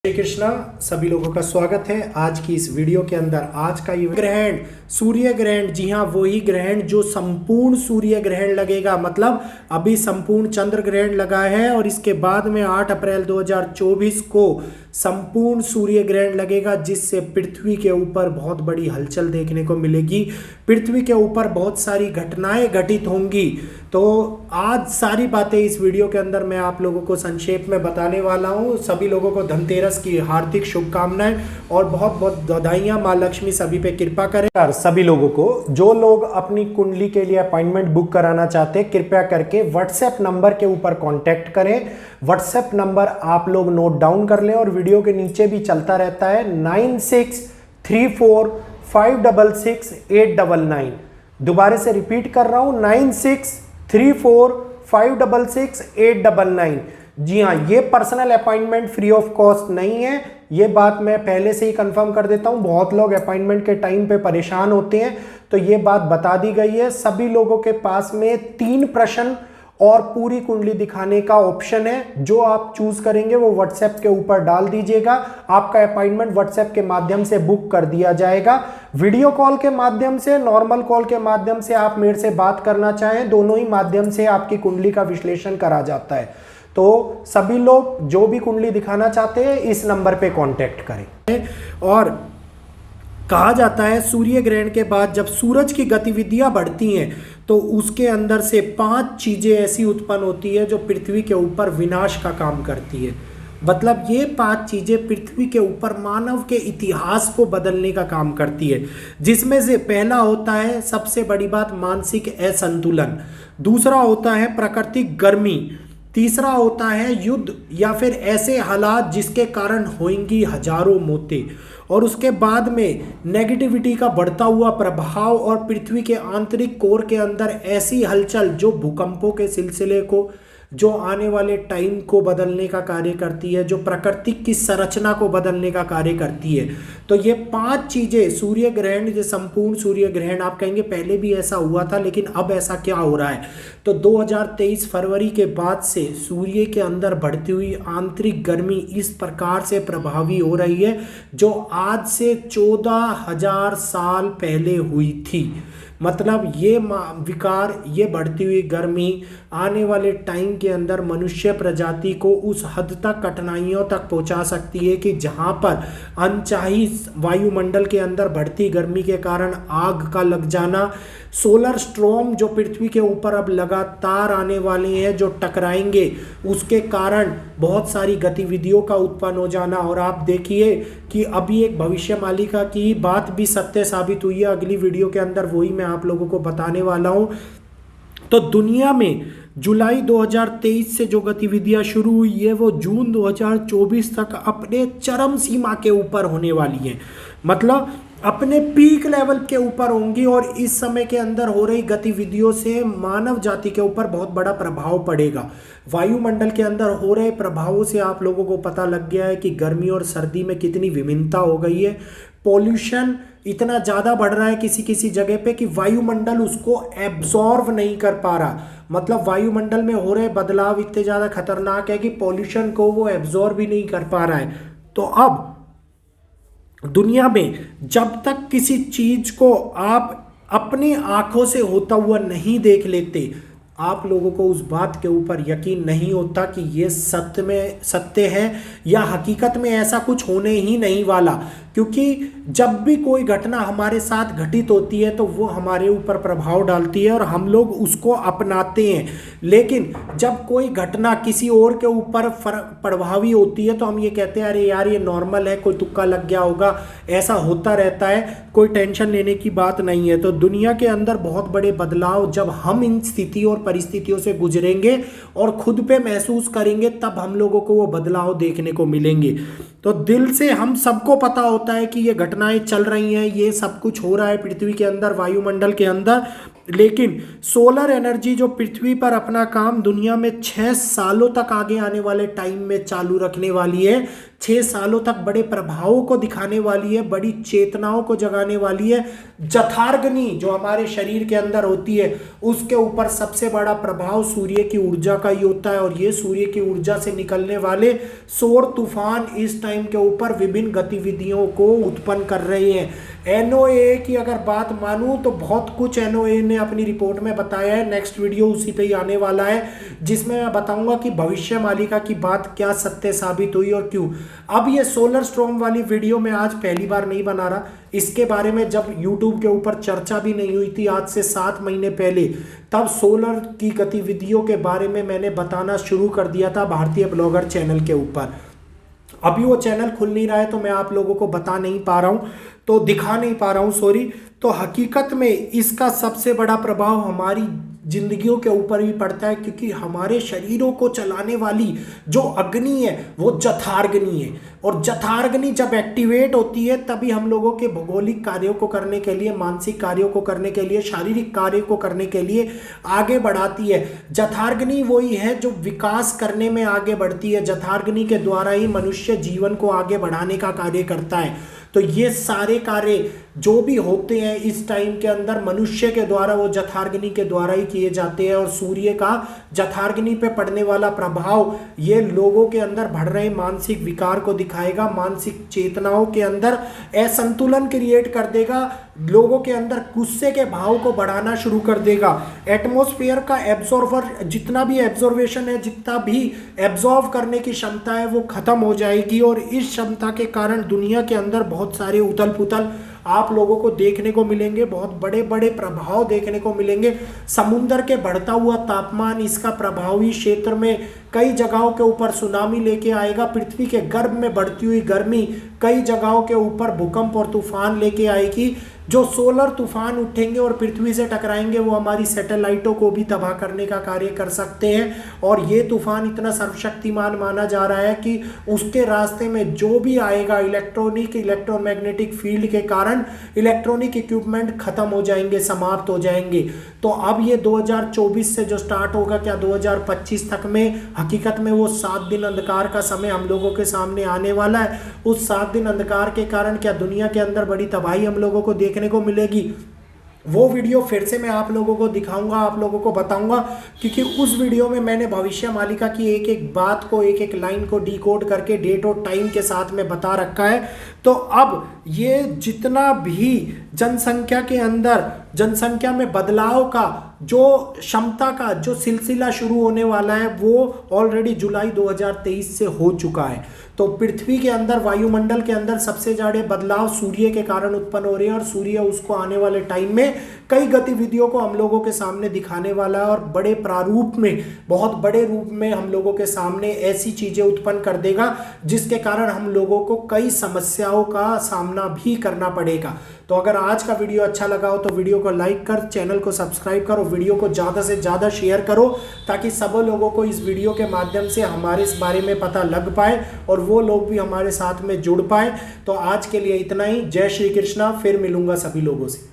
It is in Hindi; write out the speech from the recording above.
श्री कृष्णा, सभी लोगों का स्वागत है आज की इस वीडियो के अंदर। आज का ये ग्रहण सूर्य ग्रहण, जी हाँ वही ग्रहण जो संपूर्ण सूर्य ग्रहण लगेगा। मतलब अभी संपूर्ण चंद्र ग्रहण लगा है और इसके बाद में 8 अप्रैल 2024 को संपूर्ण सूर्य ग्रहण लगेगा, जिससे पृथ्वी के ऊपर बहुत बड़ी हलचल देखने को मिलेगी। पृथ्वी के ऊपर बहुत सारी घटनाएं घटित होंगी। तो आज सारी बातें इस वीडियो के अंदर मैं आप लोगों को संक्षेप में बताने वाला हूँ। सभी लोगों को धनतेरस की हार्दिक शुभकामनाएं और बहुत बहुत बधाइयाँ। माँ लक्ष्मी सभी पे कृपा करें। यार सभी लोगों को, जो लोग अपनी कुंडली के लिए अपॉइंटमेंट बुक कराना चाहते हैं, कृपया करके व्हाट्सएप नंबर के ऊपर कांटेक्ट करें। व्हाट्सएप नंबर आप लोग नोट डाउन कर लें और वीडियो के नीचे भी चलता रहता है 9634566899। दोबारा से रिपीट कर रहा हूं 9634566899। जी हाँ, ये personal appointment free of cost नहीं है। ये बात मैं पहले से ही कंफर्म कर देता हूं। बहुत लोग अपॉइंटमेंट के टाइम पे परेशान होते हैं, तो ये बात बता दी गई है। सभी लोगों के पास में 3 प्रश्न और पूरी कुंडली दिखाने का ऑप्शन है। जो आप चूज करेंगे वो व्हाट्सएप के ऊपर डाल दीजिएगा। आपका अपॉइंटमेंट व्हाट्सएप के माध्यम से बुक कर दिया जाएगा। वीडियो कॉल के माध्यम से, नॉर्मल कॉल के माध्यम से आप मेरे से बात करना चाहें, दोनों ही माध्यम से आपकी कुंडली का विश्लेषण करा जाता है। तो सभी लोग जो भी कुंडली दिखाना चाहते हैं इस नंबर पे कांटेक्ट करें। और कहा जाता है सूर्य ग्रहण के बाद जब सूरज की गतिविधियां बढ़ती हैं तो उसके अंदर से 5 चीजें ऐसी उत्पन्न होती है जो पृथ्वी के ऊपर विनाश का काम करती है। मतलब ये 5 चीजें पृथ्वी के ऊपर मानव के इतिहास को बदलने का काम करती है, जिसमें से पहला होता है, सबसे बड़ी बात, मानसिक असंतुलन। दूसरा होता है प्राकृतिक गर्मी। तीसरा होता है युद्ध या फिर ऐसे हालात जिसके कारण होंगी हजारों मौतें। और उसके बाद में नेगेटिविटी का बढ़ता हुआ प्रभाव और पृथ्वी के आंतरिक कोर के अंदर ऐसी हलचल जो भूकंपों के सिलसिले को, जो आने वाले टाइम को बदलने का कार्य करती है, जो प्रकृति की संरचना को बदलने का कार्य करती है। तो ये 5 चीजें सूर्य ग्रहण, जो संपूर्ण सूर्य ग्रहण, आप कहेंगे पहले भी ऐसा हुआ था लेकिन अब ऐसा क्या हो रहा है। तो 2023 फरवरी के बाद से सूर्य के अंदर बढ़ती हुई आंतरिक गर्मी इस प्रकार से प्रभावी हो रही है जो आज से 14,000 साल पहले हुई थी। मतलब ये विकार, ये बढ़ती हुई गर्मी आने वाले टाइम के अंदर मनुष्य प्रजाति को उस हद तक कठिनाइयों तक पहुंचा सकती है कि जहां पर अनचाही वायुमंडल के अंदर बढ़ती गर्मी के कारण आग का लग जाना, सोलर स्ट्रॉम जो पृथ्वी के ऊपर अब लगातार आने वाले हैं, जो टकराएंगे, उसके कारण बहुत सारी गतिविधियों का उत्पन्न हो जाना। और आप देखिए कि अभी एक भविष्यवाणी की बात भी सत्य साबित हुई है। अगली वीडियो के अंदर वही मैं आप लोगों को बताने वाला हूं। तो दुनिया में जुलाई 2023 से जो गतिविधियां शुरू हुई है वो जून 2024 तक अपने चरम सीमा के ऊपर होने वाली है। मतलब अपने पीक लेवल के ऊपर होंगी और इस समय के अंदर हो रही गतिविधियों से मानव जाति के ऊपर बहुत बड़ा प्रभाव पड़ेगा। वायुमंडल के अंदर हो रहे प्रभावों से आप लोगों को पता लग गया है कि गर्मी और सर्दी में कितनी विभिन्नता हो गई है। पॉल्यूशन इतना ज़्यादा बढ़ रहा है किसी किसी जगह पे कि वायुमंडल उसको एब्जॉर्व नहीं कर पा रहा। मतलब वायुमंडल में हो रहे बदलाव इतने ज़्यादा खतरनाक है कि पॉल्यूशन को वो एब्जॉर्व भी नहीं कर पा रहा है। तो अब दुनिया में जब तक किसी चीज को आप अपनी आंखों से होता हुआ नहीं देख लेते, आप लोगों को उस बात के ऊपर यकीन नहीं होता कि ये सत्य है या हकीकत में ऐसा कुछ होने ही नहीं वाला। क्योंकि जब भी कोई घटना हमारे साथ घटित होती है तो वो हमारे ऊपर प्रभाव डालती है और हम लोग उसको अपनाते हैं। लेकिन जब कोई घटना किसी और के ऊपर प्रभावी होती है तो हम ये कहते हैं अरे यार ये नॉर्मल है, कोई तुक्का लग गया होगा, ऐसा होता रहता है, कोई टेंशन लेने की बात नहीं है। तो दुनिया के अंदर बहुत बड़े बदलाव जब हम इन स्थिति और परिस्थितियों से गुजरेंगे और खुद पे महसूस करेंगे, तब हम लोगों को वो बदलाव देखने को मिलेंगे। तो दिल से हम सबको पता होता है कि ये घटनाएं चल रही हैं, ये सब कुछ हो रहा है पृथ्वी के अंदर, वायुमंडल के अंदर, लेकिन सोलर एनर्जी जो पृथ्वी पर अपना काम दुनिया में 6 सालों तक आगे आने वाले टाइम में चालू रखने वाली है, 6 सालों तक बड़े प्रभावों को दिखाने वाली है, बड़ी चेतनाओं को जगाने वाली है। जठार्ग्नि जो हमारे शरीर के अंदर होती है उसके ऊपर सबसे बड़ा प्रभाव सूर्य की ऊर्जा का ही होता है, और ये सूर्य की ऊर्जा से निकलने वाले सौर तूफान इस टाइम के ऊपर विभिन्न गतिविधियों को उत्पन्न कर रहे हैं। एनओए की अगर बात मानूं तो बहुत कुछ एनओए ने अपनी रिपोर्ट में बताया है। नेक्स्ट वीडियो उसी पे ही आने वाला है जिसमें मैं बताऊंगा कि भविष्य मालिका की बात क्या सत्य साबित हुई और क्यों। अब ये सोलर स्टॉर्म वाली वीडियो मैं आज पहली बार नहीं बना रहा, इसके बारे में जब यूट्यूब के ऊपर चर्चा भी नहीं हुई थी आज से 7 महीने पहले, तब सोलर की गतिविधियों के बारे में मैंने बताना शुरू कर दिया था भारतीय ब्लॉगर चैनल के ऊपर। अभी वो चैनल खुल नहीं रहा है तो मैं आप लोगों को बता नहीं पा रहा हूँ, तो दिखा नहीं पा रहा हूँ, सॉरी। तो हकीकत में इसका सबसे बड़ा प्रभाव हमारी जिंदगियों के ऊपर भी पड़ता है, क्योंकि हमारे शरीरों को चलाने वाली जो अग्नि है वो जठार्ग्नि है, और जठार्ग्नि जब एक्टिवेट होती है तभी हम लोगों के भौगोलिक कार्यों को करने के लिए, मानसिक कार्यों को करने के लिए, शारीरिक कार्यों को करने के लिए आगे बढ़ाती है। जठार्ग्नि वही है जो विकास करने में आगे बढ़ती है, जठार्ग्नि के द्वारा ही मनुष्य जीवन को आगे बढ़ाने का कार्य करता है। तो ये सारे कार्य जो भी होते हैं इस टाइम के अंदर मनुष्य के द्वारा वो जठार्ग्नि के द्वारा ही किए जाते हैं, और सूर्य का जठार्ग्नि पे पड़ने वाला प्रभाव ये लोगों के अंदर बढ़ रहे मानसिक विकार को दिखाएगा, मानसिक चेतनाओं के अंदर असंतुलन क्रिएट कर देगा, लोगों के अंदर गुस्से के भाव को बढ़ाना शुरू कर देगा। एटमॉस्फेयर का एब्जॉर्वर जितना भी एब्जॉर्वेशन है, जितना भी एब्जॉर्व करने की क्षमता है वो खत्म हो जाएगी, और इस क्षमता के कारण दुनिया के अंदर बहुत सारे उथल पुथल आप लोगों को देखने को मिलेंगे, बहुत बड़े बड़े प्रभाव देखने को मिलेंगे। समुद्र के बढ़ता हुआ तापमान इसका प्रभावी क्षेत्र में कई जगहों के ऊपर सुनामी लेके आएगा, पृथ्वी के गर्भ में बढ़ती हुई गर्मी कई जगहों के ऊपर भूकंप और तूफान लेके आएगी। जो सोलर तूफान उठेंगे और पृथ्वी से टकराएंगे वो हमारी सैटेलाइटों को भी तबाह करने का कार्य कर सकते हैं, और ये तूफान इतना सर्वशक्तिमान माना जा रहा है कि उसके रास्ते में जो भी आएगा इलेक्ट्रोमैग्नेटिक फील्ड के कारण इलेक्ट्रॉनिक इक्विपमेंट खत्म हो जाएंगे, समाप्त हो जाएंगे। तो अब ये 2024 से जो स्टार्ट होगा, क्या 2025 तक में हकीकत में वो 7 दिन अंधकार का समय हम लोगों के सामने आने वाला है। उस 7 दिन अंधकार के कारण क्या दुनिया के अंदर बड़ी तबाही हम लोगों को देखने को मिलेगी। वो वीडियो फिर से मैं आप लोगों को दिखाऊंगा, आप लोगों को बताऊंगा, क्योंकि उस वीडियो में मैंने भविष्य मालिका की एक एक बात को, एक एक लाइन को डिकोड करके डेट और टाइम के साथ में बता रखा है। तो अब ये जितना भी जनसंख्या के अंदर जनसंख्या में बदलाव का जो क्षमता का जो सिलसिला शुरू होने वाला है वो ऑलरेडी जुलाई 2023 से हो चुका है। तो पृथ्वी के अंदर, वायुमंडल के अंदर सबसे ज़्यादा बदलाव सूर्य के कारण उत्पन्न हो रहे हैं, और सूर्य उसको आने वाले टाइम में कई गतिविधियों को हम लोगों के सामने दिखाने वाला है, और बड़े प्रारूप में, बहुत बड़े रूप में हम लोगों के सामने ऐसी चीज़ें उत्पन्न कर देगा जिसके कारण हम लोगों को कई समस्याओं का सामना भी करना पड़ेगा। तो अगर आज का वीडियो अच्छा लगा हो तो वीडियो को लाइक कर, चैनल को सब्सक्राइब करो, वीडियो को ज़्यादा से ज़्यादा शेयर करो, ताकि सब लोगों को इस वीडियो के माध्यम से हमारे इस बारे में पता लग पाए और वो लोग भी हमारे साथ में जुड़ पाए। तो आज के लिए इतना ही। जय श्री कृष्णा। फिर मिलूंगा सभी लोगों से।